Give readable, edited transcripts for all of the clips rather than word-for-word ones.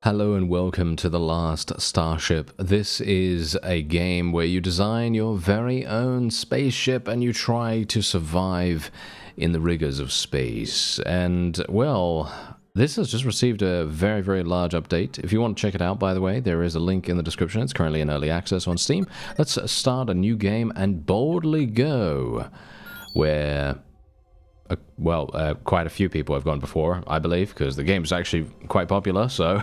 Hello and welcome to the Last Starship. This is a game where you design your very own spaceship and you try to survive in the rigors of space. And, well, this has just received a very, very large update. If you want to check it out, by the way, there is a link in the description. It's currently in early access on Steam. Let's start a new game and boldly go where... quite a few people have gone before, I believe, because the game's actually quite popular, so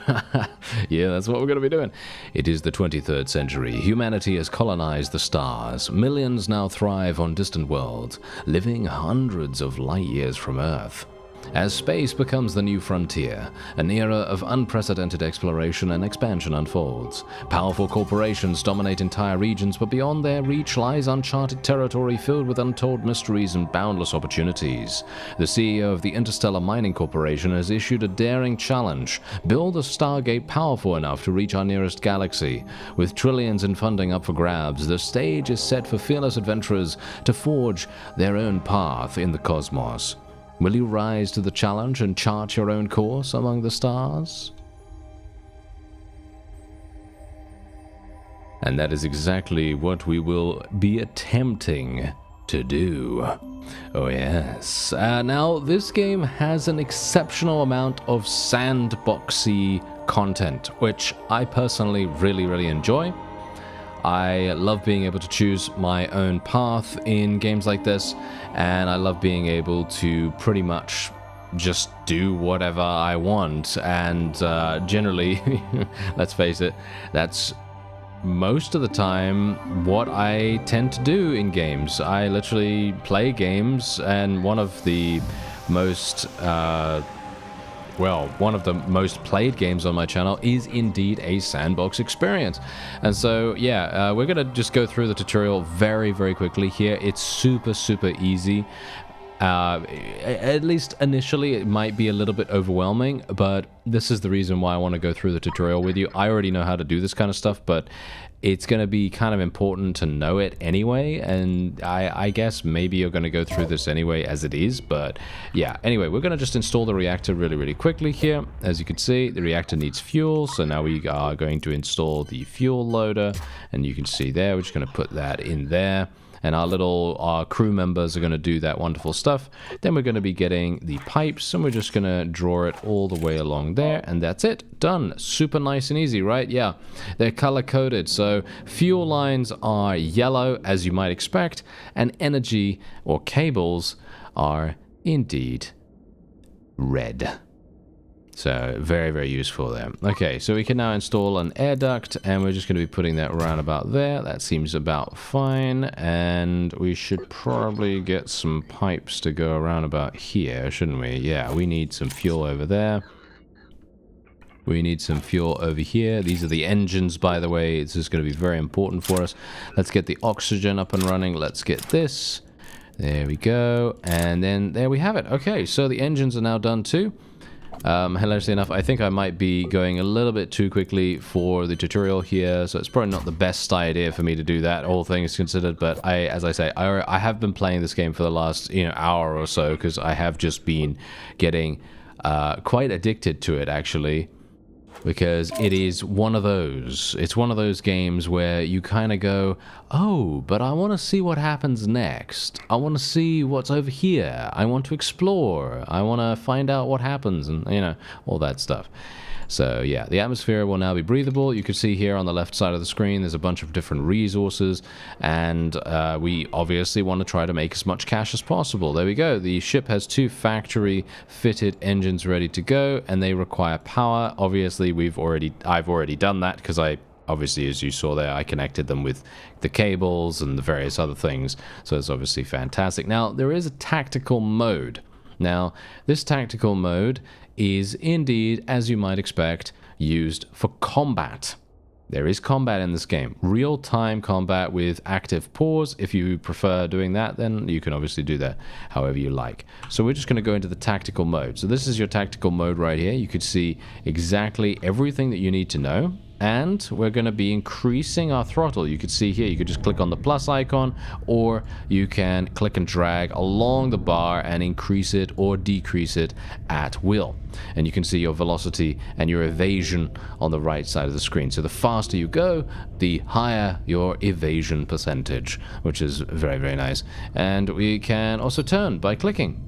yeah, that's what we're going to be doing. It is the 23rd century. Humanity has colonized the stars. Millions now thrive on distant worlds, living hundreds of light years from Earth. As space becomes the new frontier, an era of unprecedented exploration and expansion unfolds. Powerful corporations dominate entire regions, but beyond their reach lies uncharted territory filled with untold mysteries and boundless opportunities. The CEO of the Interstellar Mining Corporation has issued a daring challenge: build a stargate powerful enough to reach our nearest galaxy. With trillions in funding up for grabs, the stage is set for fearless adventurers to forge their own path in the cosmos. Will you rise to the challenge and chart your own course among the stars? And that is exactly what we will be attempting to do. Oh yes. Now, this game has an exceptional amount of sandboxy content, which I personally really enjoy. I love being able to choose my own path in games like this, and I love being able to pretty much just do whatever I want, and generally, let's face it, that's most of the time what I tend to do in games. I literally play games, and one of the most played games on my channel is indeed a sandbox experience. And so, yeah, we're going to just go through the tutorial very quickly here. It's super easy. At least initially it might be a little bit overwhelming, but this is the reason why I want to go through the tutorial with you. I already know how to do this kind of stuff, but it's going to be kind of important to know it anyway, and I guess maybe you're going to go through this anyway as it is, but yeah. Anyway, we're going to just install the reactor really quickly here. As you can see, the reactor needs fuel, so now we are going to install the fuel loader, and you can see there, we're just going to put that in there. And our little crew members are going to do that wonderful stuff. Then we're going to be getting the pipes, and we're just going to draw it all the way along there, and that's it. Done. Super nice and easy, right? Yeah. They're color-coded, so fuel lines are yellow, as you might expect, and energy, or cables, are indeed red. So, very useful there. Okay, so we can now install an air duct, and we're just going to be putting that around about there. That seems about fine, and we should probably get some pipes to go around about here, shouldn't we? Yeah, we need some fuel over there. We need some fuel over here. These are the engines, by the way. This is going to be very important for us. Let's get the oxygen up and running. Let's get this. There we go. And then there we have it. Okay, so the engines are now done too. Hilariously enough, I think I might be going a little bit too quickly for the tutorial here, so it's probably not the best idea for me to do that, all things considered, but as I say, I have been playing this game for the last, hour or so, because I have just been getting quite addicted to it, actually, because it is one of those. It's one of those games where you kind of go, oh, but I want to see what happens next. I want to see what's over here. I want to explore. I want to find out what happens, and, all that stuff. So, yeah, the atmosphere will now be breathable. You can see here on the left side of the screen, there's a bunch of different resources, and we obviously want to try to make as much cash as possible. There we go. The ship has 2 factory-fitted engines ready to go, and they require power. Obviously, I've already done that, because obviously, as you saw there, I connected them with the cables and the various other things, so it's obviously fantastic. Now, there is a tactical mode. Now, this tactical mode is indeed, as you might expect, used for combat. There is combat in this game. Real-time combat with active pause. If you prefer doing that, then you can obviously do that however you like. So we're just going to go into the tactical mode. So this is your tactical mode right here. You could see exactly everything that you need to know. and we're going to be increasing our throttle. You can see here, you could just click on the plus icon, or you can click and drag along the bar and increase it or decrease it at will. And you can see your velocity and your evasion on the right side of the screen. So the faster you go, the higher your evasion percentage, which is very, very nice. And we can also turn by clicking.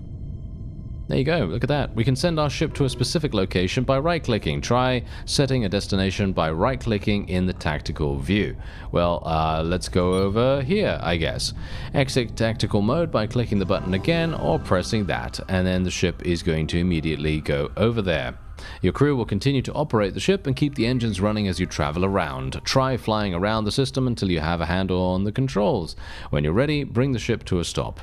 There you go, look at that. We can send our ship to a specific location by right-clicking. Try setting a destination by right-clicking in the tactical view. Well, let's go over here, I guess. Exit tactical mode by clicking the button again or pressing that, and then the ship is going to immediately go over there. Your crew will continue to operate the ship and keep the engines running as you travel around. Try flying around the system until you have a handle on the controls. When you're ready, bring the ship to a stop.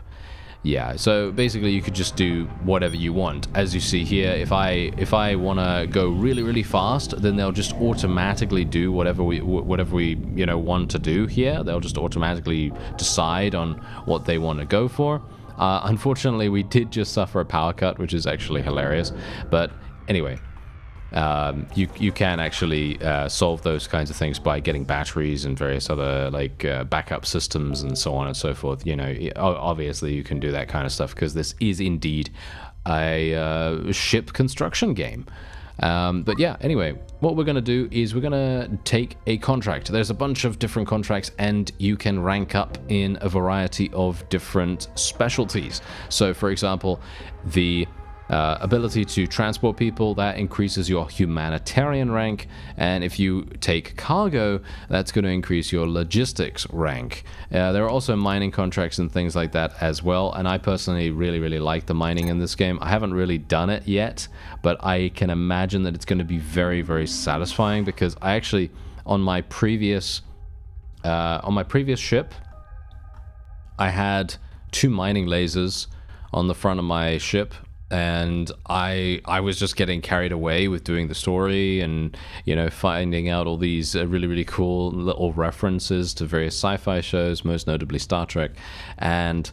Yeah, so basically you could just do whatever you want. As you see here, if I want to go really, really fast, then they'll just automatically do whatever we want to do here. They'll just automatically decide on what they want to go for. Unfortunately, we did just suffer a power cut, which is actually hilarious. But anyway, you can actually solve those kinds of things by getting batteries and various other backup systems and so on and so forth. You know, obviously you can do that kind of stuff because this is indeed a ship construction game. But yeah, anyway, what we're going to do is we're going to take a contract. There's a bunch of different contracts and you can rank up in a variety of different specialties. So for example, the ability to transport people, that increases your humanitarian rank, and if you take cargo, that's going to increase your logistics rank. There are also mining contracts and things like that as well, and I personally really like the mining in this game. I haven't really done it yet, but I can imagine that it's going to be very satisfying, because I actually on my previous ship I had 2 mining lasers on the front of my ship. And I was just getting carried away with doing the story and, you know, finding out all these really cool little references to various sci-fi shows, most notably Star Trek. And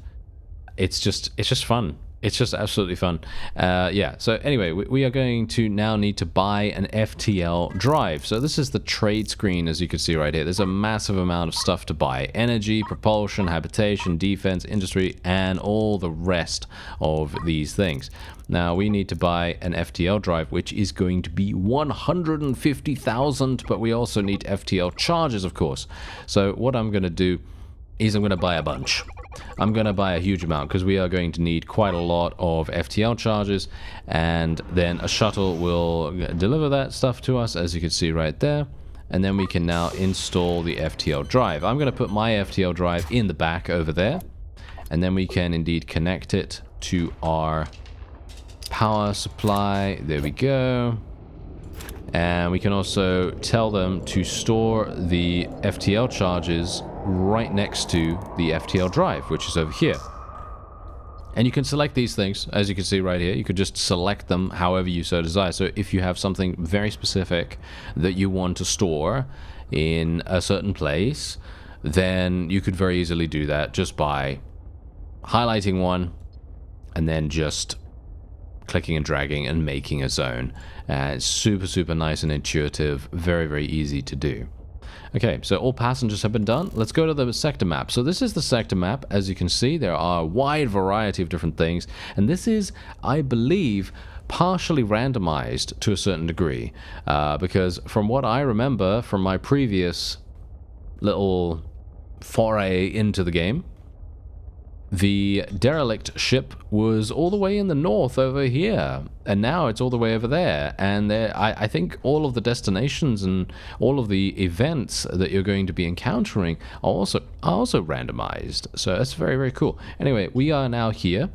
it's just fun. It's just absolutely fun. Yeah, so anyway, we are going to now need to buy an FTL drive. So this is the trade screen, as you can see right here. There's a massive amount of stuff to buy. Energy, propulsion, habitation, defense, industry, and all the rest of these things. Now, we need to buy an FTL drive, which is going to be 150,000, but we also need FTL charges, of course. So what I'm going to do is I'm going to buy a bunch. I'm going to buy a huge amount because we are going to need quite a lot of FTL charges, and then a shuttle will deliver that stuff to us, as you can see right there, and then we can now install the FTL drive. I'm going to put my FTL drive in the back over there, and then we can indeed connect it to our power supply. There we go. And we can also tell them to store the FTL charges right next to the FTL drive, which is over here. And you can select these things, as you can see right here. You could just select them however you so desire. So if you have something very specific that you want to store in a certain place, then you could very easily do that just by highlighting one and then just clicking and dragging and making a zone. It's super nice and intuitive, very easy to do. Okay, so all passengers have been done. Let's go to the sector map. So this is the sector map. As you can see, there are a wide variety of different things, and this is, I believe, partially randomized to a certain degree, because from what I remember from my previous little foray into the game, the derelict ship was all the way in the north over here, and now it's all the way over there. And I think all of the destinations and all of the events that you're going to be encountering are also randomized. So that's very cool. Anyway, we are now here,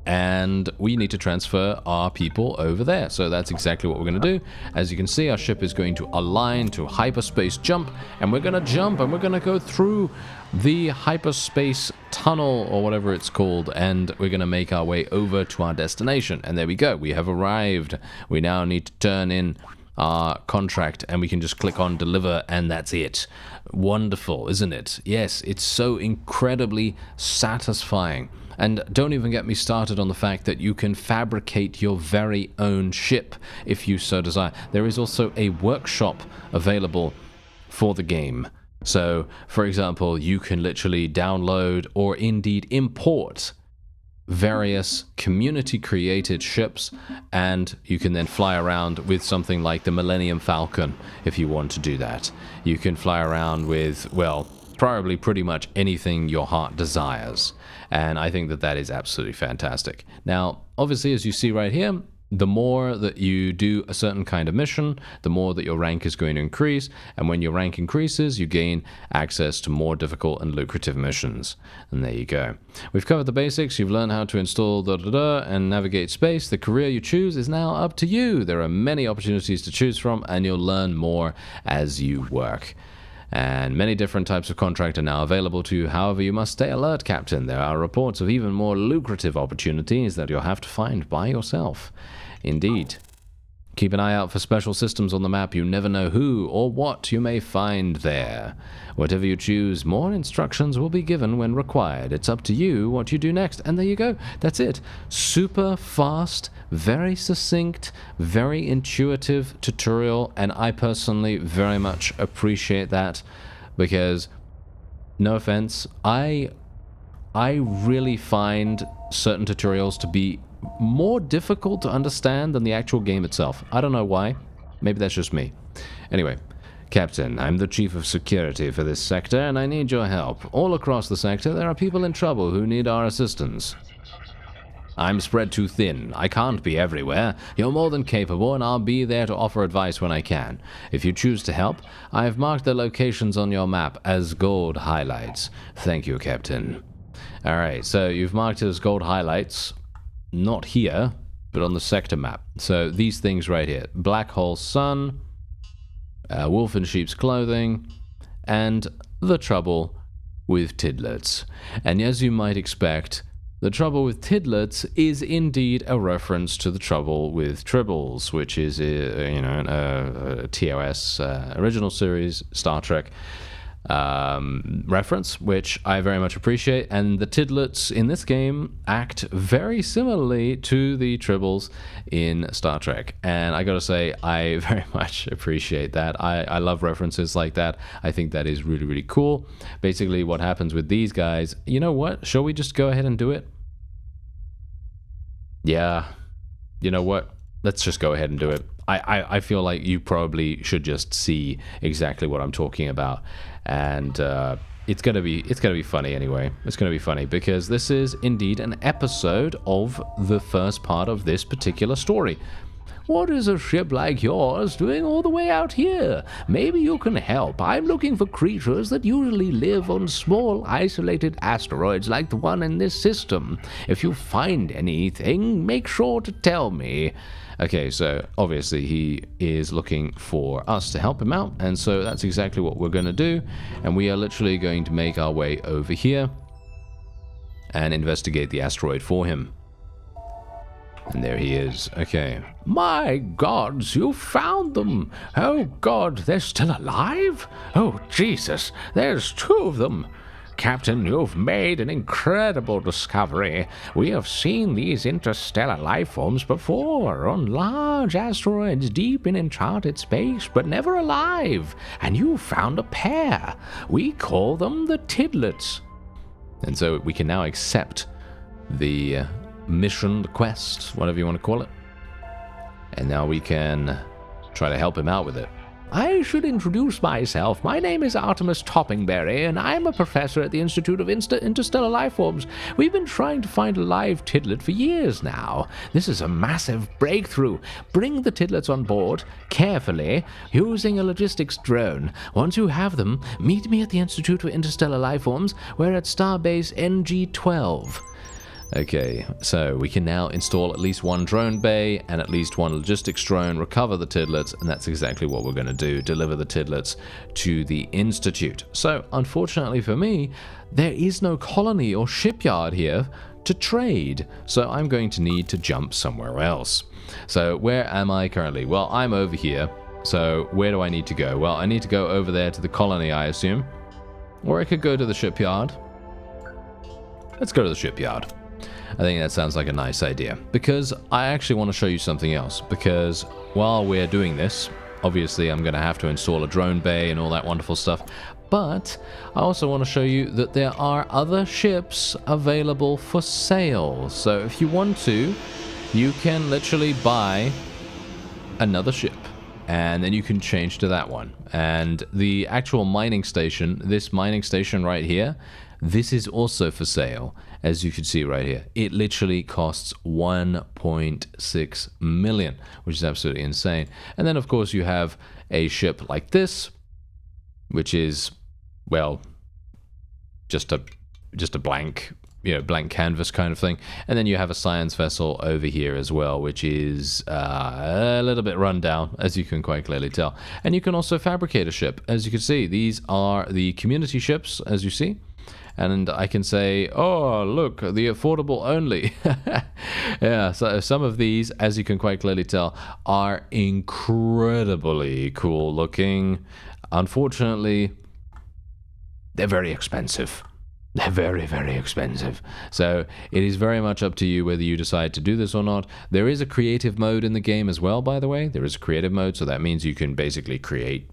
and we need to transfer our people over there. So that's exactly what we're going to do. As you can see, our ship is going to align to hyperspace jump, and we're going to jump, and we're going to go through the hyperspace tunnel, or whatever it's called, and we're going to make our way over to our destination. And there we go. We have arrived. We now need to turn in our contract, and we can just click on deliver, and that's it. Wonderful, isn't it? Yes, it's so incredibly satisfying. And don't even get me started on the fact that you can fabricate your very own ship if you so desire. There is also a workshop available for the game. So, for example, you can literally download or indeed import various community-created ships, and you can then fly around with something like the Millennium Falcon if you want to do that. You can fly around with, well, probably pretty much anything your heart desires, and I think that that is absolutely fantastic. Now, obviously, as you see right here, the more that you do a certain kind of mission, the more that your rank is going to increase, and when your rank increases, you gain access to more difficult and lucrative missions. And there you go. We've covered the basics. You've learned how to install and navigate space. The career you choose is now up to you. There are many opportunities to choose from, and you'll learn more as you work. And many different types of contract are now available to you. However, you must stay alert, Captain. There are reports of even more lucrative opportunities that you'll have to find by yourself. Indeed. Keep an eye out for special systems on the map. You never know who or what you may find there. Whatever you choose, more instructions will be given when required. It's up to you what you do next. And there you go. That's it. Super fast, very succinct, very intuitive tutorial. And I personally very much appreciate that because, no offense, I really find certain tutorials to be more difficult to understand than the actual game itself. I don't know why. Maybe that's just me. Anyway, Captain, I'm the Chief of Security for this sector, and I need your help. All across the sector, there are people in trouble who need our assistance. I'm spread too thin. I can't be everywhere. You're more than capable, and I'll be there to offer advice when I can. If you choose to help, I have marked the locations on your map as gold highlights. Thank you, Captain. Alright, so you've marked it as gold highlights. Not here, but on the sector map. So these things right here. Black hole sun, wolf in sheep's clothing, and the trouble with tidlets. And as you might expect, the trouble with tidlets is indeed a reference to the trouble with tribbles, which is a TOS original series Star Trek reference, which I very much appreciate. And the tidlets in this game act very similarly to the tribbles in Star Trek, and I gotta say, I very much appreciate that. I love references like that. I think that is really, really cool. Basically, what happens with these guys, you know what? Shall we just go ahead and do it? Yeah. You know what? Let's just go ahead and do it. I feel like you probably should just see exactly what I'm talking about. And it's gonna be funny anyway. It's gonna be funny because this is indeed an episode of the first part of this particular story. What is a ship like yours doing all the way out here? Maybe you can help. I'm looking for creatures that usually live on small, isolated asteroids like the one in this system. If you find anything, make sure to tell me. Okay, so obviously he is looking for us to help him out, and so that's exactly what we're going to do, and we are literally going to make our way over here and investigate the asteroid for him. And there he is. Okay. My gods, you found them! Oh God, they're still alive? Oh Jesus, there's 2 of them! Captain, you've made an incredible discovery. We have seen these interstellar life forms before, on large asteroids deep in enchanted space, but never alive. And you found a pair. We call them the Tidlets. And so we can now accept the mission, the quest, whatever you want to call it. And now we can try to help him out with it. I should introduce myself. My name is Artemis Toppingberry, and I'm a professor at the Institute of Interstellar Lifeforms. We've been trying to find a live tidlet for years now. This is a massive breakthrough. Bring the tidlets on board, carefully, using a logistics drone. Once you have them, meet me at the Institute of Interstellar Lifeforms. We're at Starbase NG-12. Okay, so we can now install at least 1 drone bay and at least 1 logistics drone, recover the tidlets, and that's exactly what we're going to do, deliver the tidlets to the Institute. So, unfortunately for me, there is no colony or shipyard here to trade, so I'm going to need to jump somewhere else. So, where am I currently? Well, I'm over here, so where do I need to go? Well, I need to go over there to the colony, I assume, or I could go to the shipyard. Let's go to the shipyard. I think that sounds like a nice idea. Because I actually want to show you something else. Because while we're doing this, obviously I'm going to have to install a drone bay and all that wonderful stuff. But I also want to show you that there are other ships available for sale. So if you want to, you can literally buy another ship. And then you can change to that one. And the actual mining station, this mining station right here, this is also for sale, as you can see right here. It literally costs 1.6 million, which is absolutely insane. And then, of course, you have a ship like this, which is, well, just a blank, blank canvas kind of thing. And then you have a science vessel over here as well, which is a little bit run down, as you can quite clearly tell. And you can also fabricate a ship. As you can see, these are the community ships, as you see. And I can say, oh, look, the affordable only. Yeah, so some of these, as you can quite clearly tell, are incredibly cool looking. Unfortunately, they're very expensive. They're very, very expensive. So it is very much up to you whether you decide to do this or not. There is a creative mode in the game as well, by the way. There is a creative mode, so that means you can basically create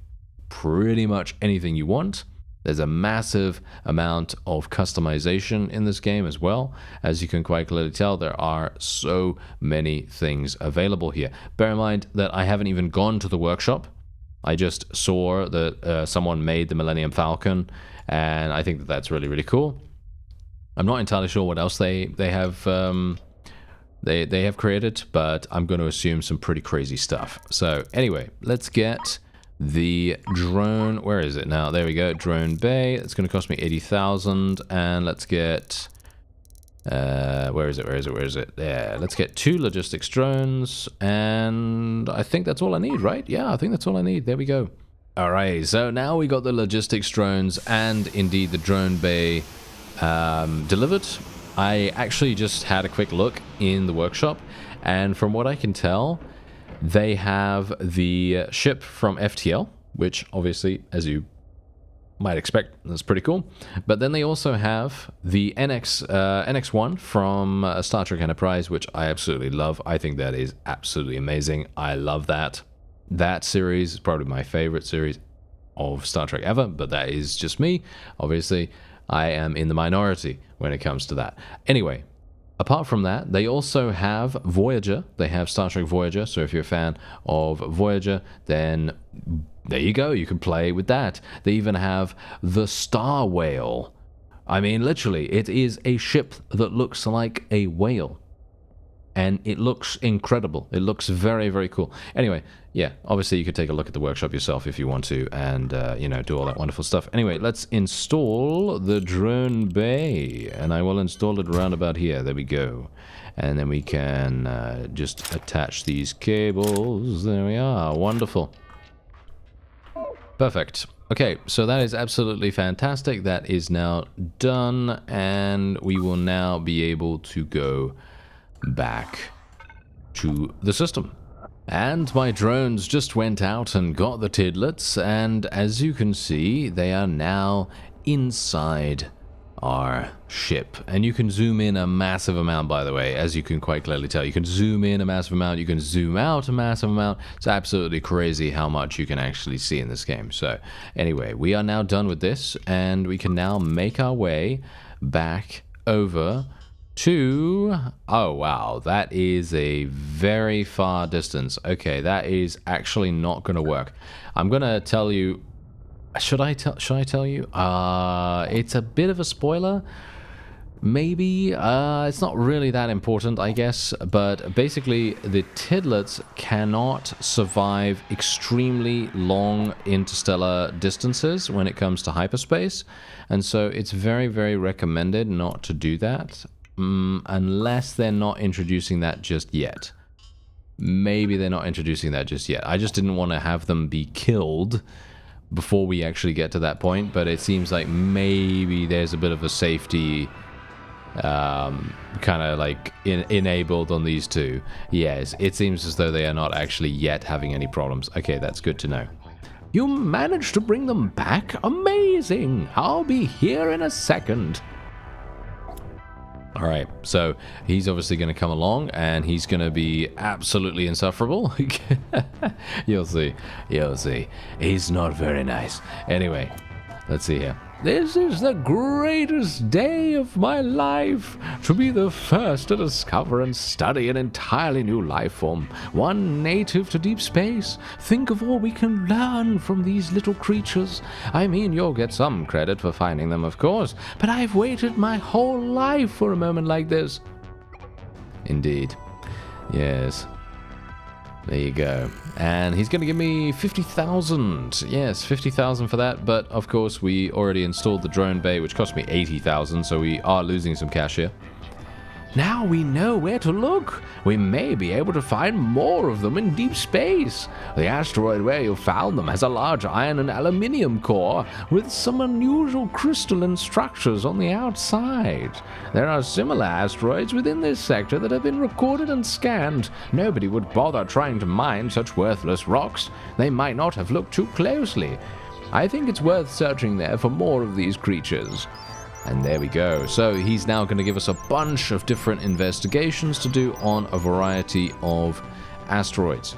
pretty much anything you want. There's a massive amount of customization in this game as well. As you can quite clearly tell, there are so many things available here. Bear in mind that I haven't even gone to the workshop. I just saw that someone made the Millennium Falcon, and I think that that's really, really cool. I'm not entirely sure what else they have they have created, but I'm going to assume some pretty crazy stuff. So anyway, let's get the drone. Where is it now? There we go. Drone bay. It's going to cost me 80,000, and let's get where is it? Yeah, let's get 2 logistics drones, and I think that's all I need, right? Yeah, I think that's all I need. There we go. Alright, so now we got the logistics drones and indeed the drone bay delivered. I actually just had a quick look in the workshop, and from what I can tell, they have the ship from FTL, which obviously, as you might expect, that's pretty cool. But then they also have the NX1 from Star Trek Enterprise, which I absolutely love. I think that is absolutely amazing. I love that. That series is probably my favorite series of Star Trek ever, but that is just me. Obviously, I am in the minority when it comes to that. Anyway, apart from that, they also have Voyager. They have Star Trek Voyager, so if you're a fan of Voyager, then there you go, you can play with that. They even have the Star Whale. I mean, literally, it is a ship that looks like a whale. And it looks incredible. It looks very, very cool. Anyway, yeah, obviously you could take a look at the workshop yourself if you want to and, do all that wonderful stuff. Anyway, let's install the drone bay. And I will install it around about here. There we go. And then we can just attach these cables. There we are. Wonderful. Perfect. Okay, so that is absolutely fantastic. That is now done. And we will now be able to go back to the system. And my drones just went out and got the tidlets, and as you can see, they are now inside our ship. And you can zoom in a massive amount, by the way, as you can quite clearly tell. You can zoom in a massive amount, you can zoom out a massive amount. It's absolutely crazy how much you can actually see in this game. So anyway, we are now done with this, and we can now make our way back over to, oh wow, that is a very far distance. Okay, that is actually not going to work. I'm going to tell you, should I tell you? It's a bit of a spoiler. Maybe, it's not really that important, I guess, but basically the tidlets cannot survive extremely long interstellar distances when it comes to hyperspace, and so it's very, very recommended not to do that. Unless they're not introducing that just yet. Maybe they're not introducing that just yet. I just didn't want to have them be killed before we actually get to that point, but it seems like maybe there's a bit of a safety kind of like enabled on these two. Yes, it seems as though they are not actually yet having any problems. Okay, that's good to know. You managed to bring them back? Amazing! I'll be here in a second. All right, so he's obviously going to come along, and he's going to be absolutely insufferable. You'll see. You'll see. He's not very nice. Anyway, let's see here. This is the greatest day of my life, to be the first to discover and study an entirely new life form, one native to deep space. Think of all we can learn from these little creatures. I mean, you'll get some credit for finding them, of course, but I've waited my whole life for a moment like this. Indeed. Yes. There you go. And he's going to give me 50,000. Yes, 50,000 for that. But, of course, we already installed the drone bay, which cost me 80,000. So we are losing some cash here. Now we know where to look. We may be able to find more of them in deep space. The asteroid where you found them has a large iron and aluminium core with some unusual crystalline structures on the outside. There are similar asteroids within this sector that have been recorded and scanned. Nobody would bother trying to mine such worthless rocks. They might not have looked too closely. I think it's worth searching there for more of these creatures. And there we go. So he's now going to give us a bunch of different investigations to do on a variety of asteroids.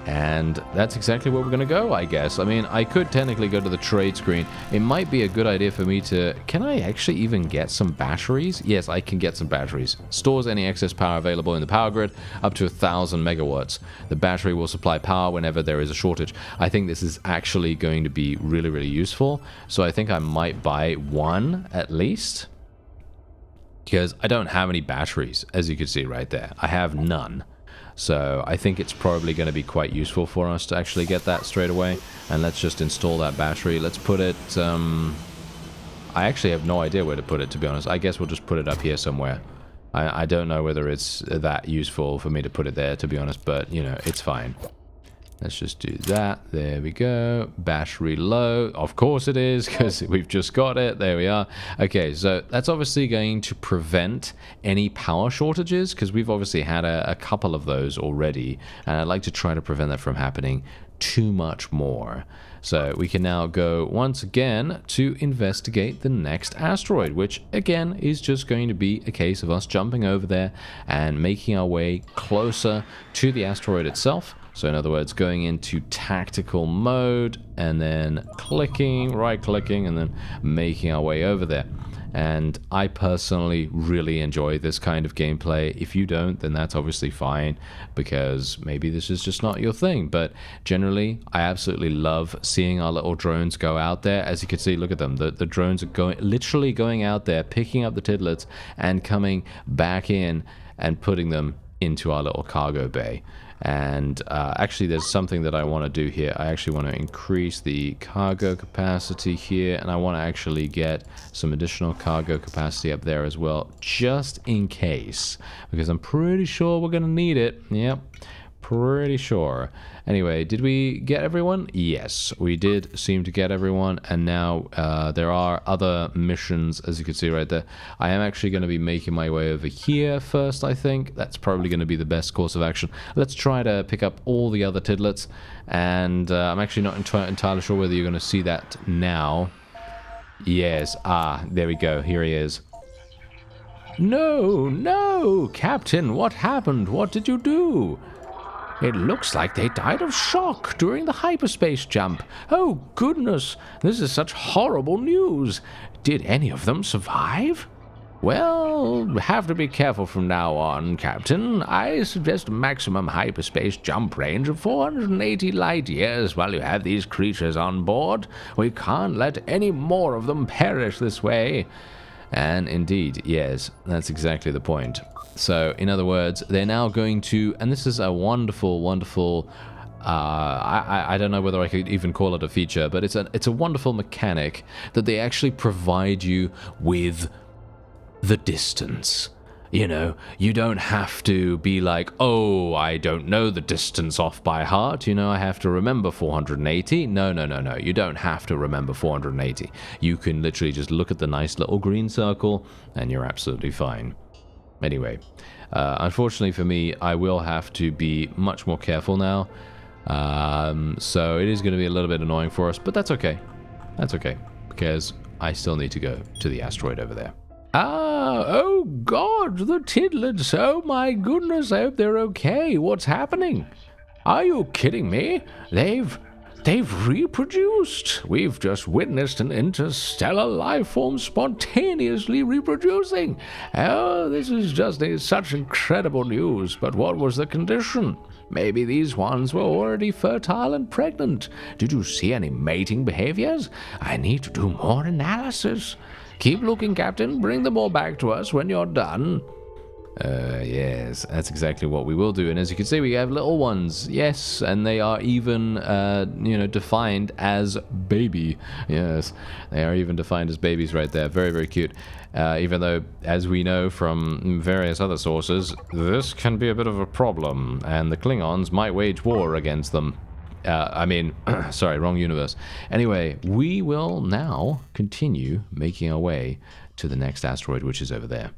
And that's exactly where we're going to go, I guess. I mean, I could technically go to the trade screen. It might be a good idea for me to... Can I actually even get some batteries? Yes, I can get some batteries. Stores any excess power available in the power grid up to 1,000 megawatts. The battery will supply power whenever there is a shortage. I think this is actually going to be really, really useful. So I think I might buy one at least. Because I don't have any batteries, as you can see right there. I have none. So I think it's probably going to be quite useful for us to actually get that straight away. And let's just install that battery. Let's put it... I actually have no idea where to put it, to be honest. I guess we'll just put it up here somewhere. I don't know whether it's that useful for me to put it there, to be honest. But, you know, it's fine. Let's just do that. There we go. Battery low. Of course it is, because we've just got it. There we are. Okay, so that's obviously going to prevent any power shortages, because we've obviously had a couple of those already, and I'd like to try to prevent that from happening too much more. So we can now go once again to investigate the next asteroid, which again is just going to be a case of us jumping over there and making our way closer to the asteroid itself. So in other words, going into tactical mode and then clicking, right-clicking, and then making our way over there. And I personally really enjoy this kind of gameplay. If you don't, then that's obviously fine, because maybe this is just not your thing. But generally, I absolutely love seeing our little drones go out there. As you can see, look at them. The drones are literally going out there, picking up the tidlets, and coming back in and putting them into our little cargo bay. And actually there's something that I want to do here. I actually want to increase the cargo capacity here, and I want to actually get some additional cargo capacity up there as well, just in case, because I'm pretty sure we're going to need it. Yep, pretty sure. Anyway, did we get everyone? Yes, we did seem to get everyone, and now there are other missions, as you can see right there. I am actually going to be making my way over here first, I think. That's probably going to be the best course of action. Let's try to pick up all the other tidlets, and I'm actually not entirely sure whether you're going to see that now. Yes, there we go, here he is. No, no, Captain, what happened? What did you do? It looks like they died of shock during the hyperspace jump. Oh, goodness, this is such horrible news. Did any of them survive? Well, have to be careful from now on, Captain. I suggest a maximum hyperspace jump range of 480 light years while you have these creatures on board. We can't let any more of them perish this way. And indeed, yes, that's exactly the point. So, in other words, they're now going to, and this is a wonderful, wonderful, I don't know whether I could even call it a feature, but it's a wonderful mechanic that they actually provide you with the distance. You know, you don't have to be like, oh, I don't know the distance off by heart. You know, I have to remember 480. No. You don't have to remember 480. You can literally just look at the nice little green circle and you're absolutely fine. Anyway, unfortunately for me, I will have to be much more careful now. So it is going to be a little bit annoying for us, but that's okay. That's okay, because I still need to go to the asteroid over there. Oh God, the Tidlets! Oh my goodness, I hope they're okay. What's happening? Are you kidding me? They've reproduced. We've just witnessed an interstellar life form spontaneously reproducing. Oh, this is just such incredible news. But what was the condition? Maybe these ones were already fertile and pregnant. Did you see any mating behaviors? I need to do more analysis. Keep looking, Captain. Bring them all back to us when you're done. Yes, that's exactly what we will do. And as you can see, we have little ones. Yes, and they are even, defined as baby. Yes, they are even defined as babies right there. Very, very cute. Even though, as we know from various other sources, this can be a bit of a problem, and the Klingons might wage war against them. Sorry, wrong universe. Anyway, we will now continue making our way to the next asteroid, which is over there.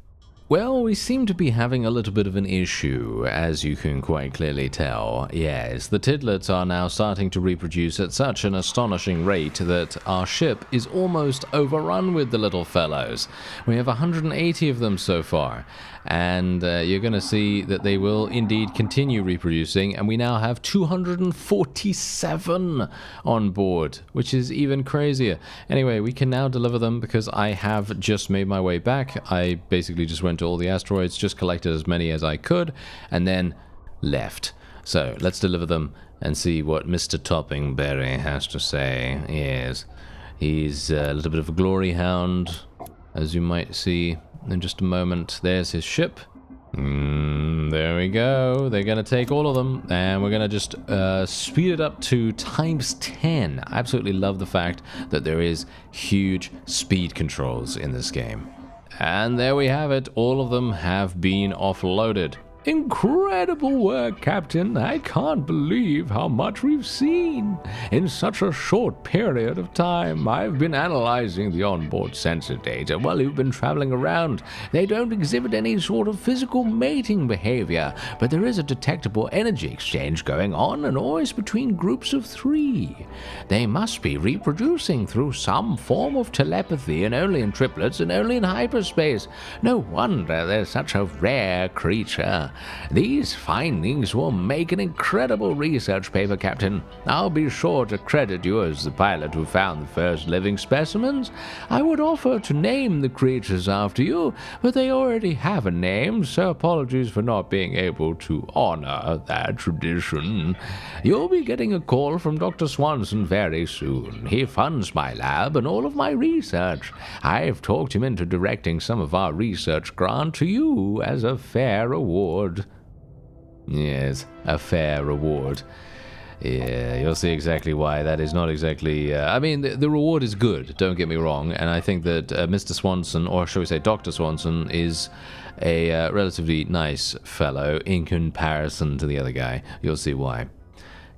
Well, we seem to be having a little bit of an issue, as you can quite clearly tell. Yes, the Tidlets are now starting to reproduce at such an astonishing rate that our ship is almost overrun with the little fellows. We have 180 of them so far, and you're going to see that they will indeed continue reproducing, and we now have 247 on board, which is even crazier. Anyway, we can now deliver them because I have just made my way back. I basically just went to all the asteroids, just collected as many as I could, and then left. So let's deliver them and see what Mr. Toppingberry has to say. Yes, he's a little bit of a glory hound, as you might see in just a moment. There's his ship. There we go. They're going to take all of them, and we're going to just speed it up to ×10. I absolutely love the fact that there is huge speed controls in this game. And there we have it. All of them have been offloaded. Incredible work, Captain. I can't believe how much we've seen in such a short period of time. I've been analyzing the onboard sensor data while you've been traveling around. They don't exhibit any sort of physical mating behavior, but there is a detectable energy exchange going on, and always between groups of 3. They must be reproducing through some form of telepathy, and only in triplets and only in hyperspace. No wonder they're such a rare creature. These findings will make an incredible research paper, Captain. I'll be sure to credit you as the pilot who found the first living specimens. I would offer to name the creatures after you, but they already have a name, so apologies for not being able to honor that tradition. You'll be getting a call from Dr. Swanson very soon. He funds my lab and all of my research. I've talked him into directing some of our research grant to you as a fair reward. Yes, a fair reward. Yeah, you'll see exactly why. That is not exactly... the reward is good, don't get me wrong, and I think that Mr. Swanson, or shall we say Dr. Swanson, is a relatively nice fellow in comparison to the other guy. You'll see why.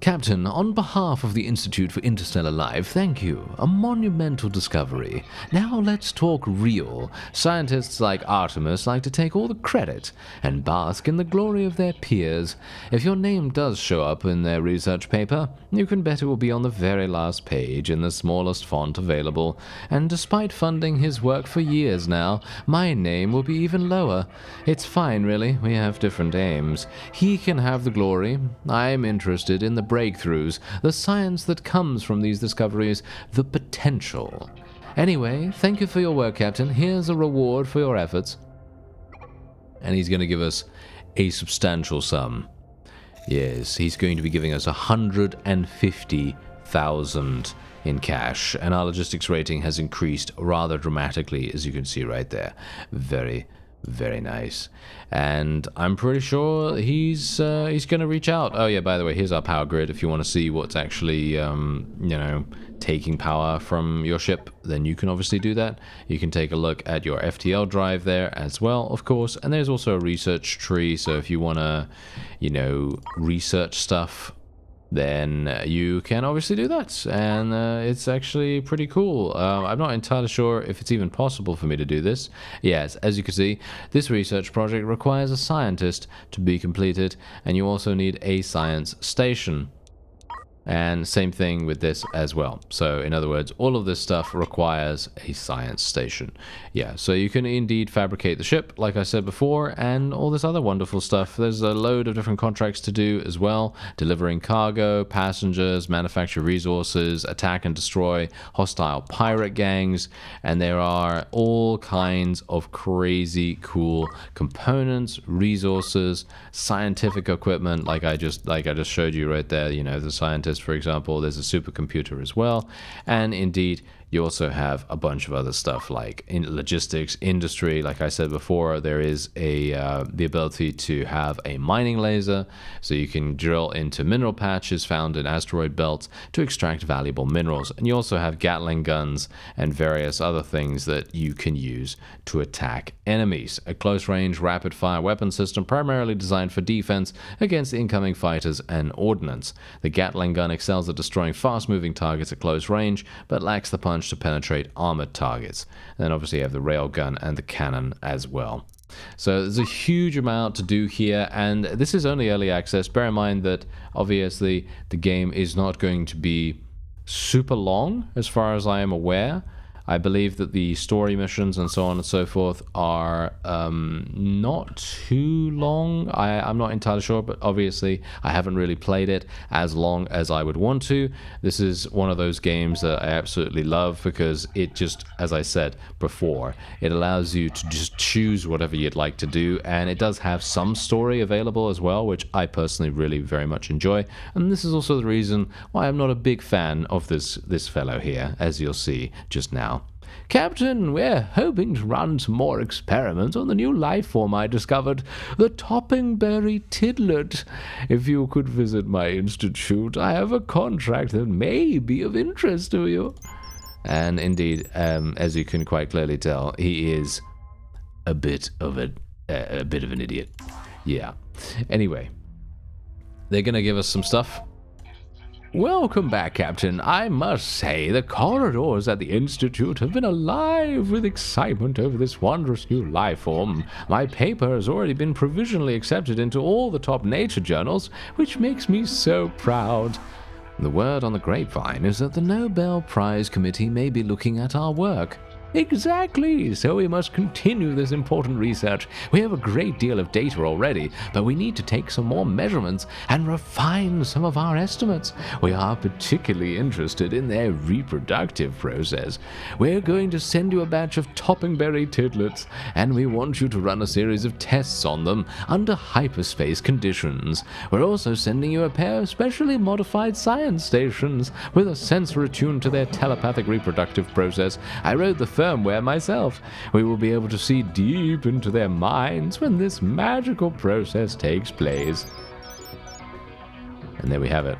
Captain, on behalf of the Institute for Interstellar Life, thank you. A monumental discovery. Now let's talk real. Scientists like Artemis like to take all the credit and bask in the glory of their peers. If your name does show up in their research paper, you can bet it will be on the very last page in the smallest font available. And despite funding his work for years now, my name will be even lower. It's fine, really. We have different aims. He can have the glory. I'm interested in the breakthroughs, the science that comes from these discoveries, the potential. Anyway, thank you for your work, Captain. Here's a reward for your efforts. And he's going to give us a substantial sum. Yes, he's going to be giving us 150,000 in cash, and our logistics rating has increased rather dramatically, as you can see right there. Very, very nice. And I'm pretty sure he's going to reach out. Oh yeah, by the way, here's our power grid. If you want to see what's actually taking power from your ship, then you can obviously do that. You can take a look at your FTL drive there as well, of course. And there's also a research tree, so if you want to research stuff, then you can obviously do that, and it's actually pretty cool. I'm not entirely sure if it's even possible for me to do this. Yes, as you can see, this research project requires a scientist to be completed, and you also need a science station. And same thing with this as well. So in other words, all of this stuff requires a science station. Yeah, so you can indeed fabricate the ship, like I said before, and all this other wonderful stuff. There's a load of different contracts to do as well. Delivering cargo, passengers, manufacture resources, attack and destroy hostile pirate gangs, and there are all kinds of crazy cool components, resources, scientific equipment, like I just showed you right there. You know, the scientist, for example, there's a supercomputer as well, and indeed you also have a bunch of other stuff like in logistics, industry. Like I said before, there is the ability to have a mining laser, so you can drill into mineral patches found in asteroid belts to extract valuable minerals. And you also have Gatling guns and various other things that you can use to attack enemies. A close-range, rapid-fire weapon system primarily designed for defense against incoming fighters and ordnance. The Gatling gun excels at destroying fast-moving targets at close range, but lacks the punch to penetrate armored targets. And then obviously you have the railgun and the cannon as well. So there's a huge amount to do here, and this is only early access. Bear in mind that obviously the game is not going to be super long as far as I am aware. I believe that the story missions and so on and so forth are not too long. I'm not entirely sure, but obviously I haven't really played it as long as I would want to. This is one of those games that I absolutely love because it just, as I said before, it allows you to just choose whatever you'd like to do, and it does have some story available as well, which I personally really very much enjoy. And this is also the reason why I'm not a big fan of this fellow here, as you'll see just now. Captain, we're hoping to run some more experiments on the new life form I discovered, the toppingberry tidlet. If you could visit my institute, I have a contract that may be of interest to you. And indeed, as you can quite clearly tell, he is a bit of an idiot. Yeah. Anyway, they're gonna give us some stuff. Welcome back, Captain. I must say, the corridors at the Institute have been alive with excitement over this wondrous new life form. My paper has already been provisionally accepted into all the top nature journals, which makes me so proud. The word on the grapevine is that the Nobel Prize Committee may be looking at our work. Exactly, so we must continue this important research. We have a great deal of data already, but we need to take some more measurements and refine some of our estimates. We are particularly interested in their reproductive process. We're going to send you a batch of toppingberry tidlets, and we want you to run a series of tests on them under hyperspace conditions. We're also sending you a pair of specially modified science stations with a sensor attuned to their telepathic reproductive process. I wrote the firmware myself. We will be able to see deep into their minds when this magical process takes place. And there we have it.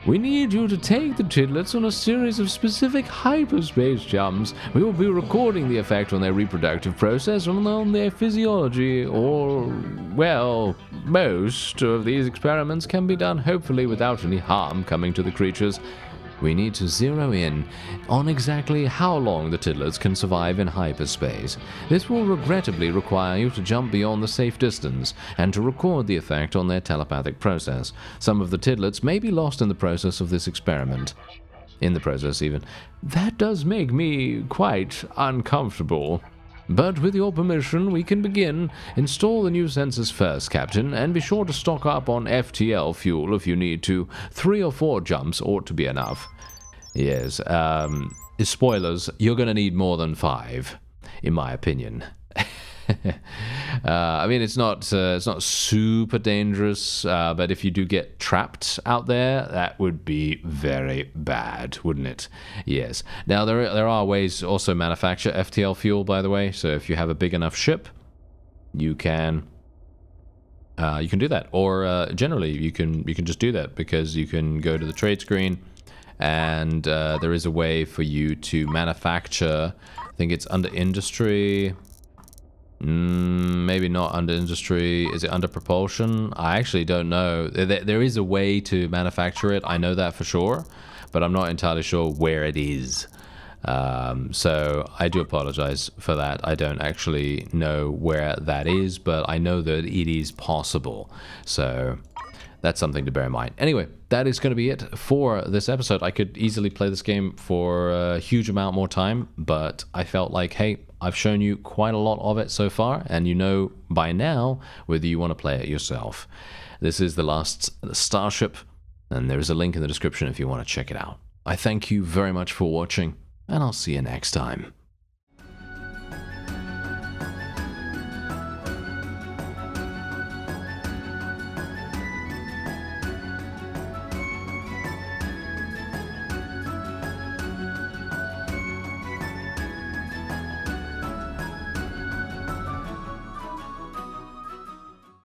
We need you to take the tidlets on a series of specific hyperspace jumps. We will be recording the effect on their reproductive process and on their physiology, or, well, most of these experiments can be done hopefully without any harm coming to the creatures. We need to zero in on exactly how long the tidlets can survive in hyperspace. This will regrettably require you to jump beyond the safe distance and to record the effect on their telepathic process. Some of the tidlets may be lost in the process of this experiment. In the process, even. That does make me quite uncomfortable. But with your permission, we can begin. Install the new sensors first, Captain, and be sure to stock up on FTL fuel if you need to. 3 or 4 jumps ought to be enough. Yes, spoilers, you're going to need more than 5, in my opinion. I mean, it's not super dangerous, but if you do get trapped out there, that would be very bad, wouldn't it? Yes. Now, there are ways to also manufacture FTL fuel, by the way, so if you have a big enough ship, you can do that. Or generally, you can just do that, because you can go to the trade screen, and there is a way for you to manufacture, I think it's under industry. Maybe not under industry. Is it under propulsion? I actually don't know. There is a way to manufacture it. I know that for sure, but I'm not entirely sure where it is. So I do apologize for that. I don't actually know where that is, but I know that it is possible. So that's something to bear in mind. Anyway, that is going to be it for this episode. I could easily play this game for a huge amount more time, but I felt like, hey, I've shown you quite a lot of it so far, and you know by now whether you want to play it yourself. This is the Last Starship, and there is a link in the description if you want to check it out. I thank you very much for watching, and I'll see you next time.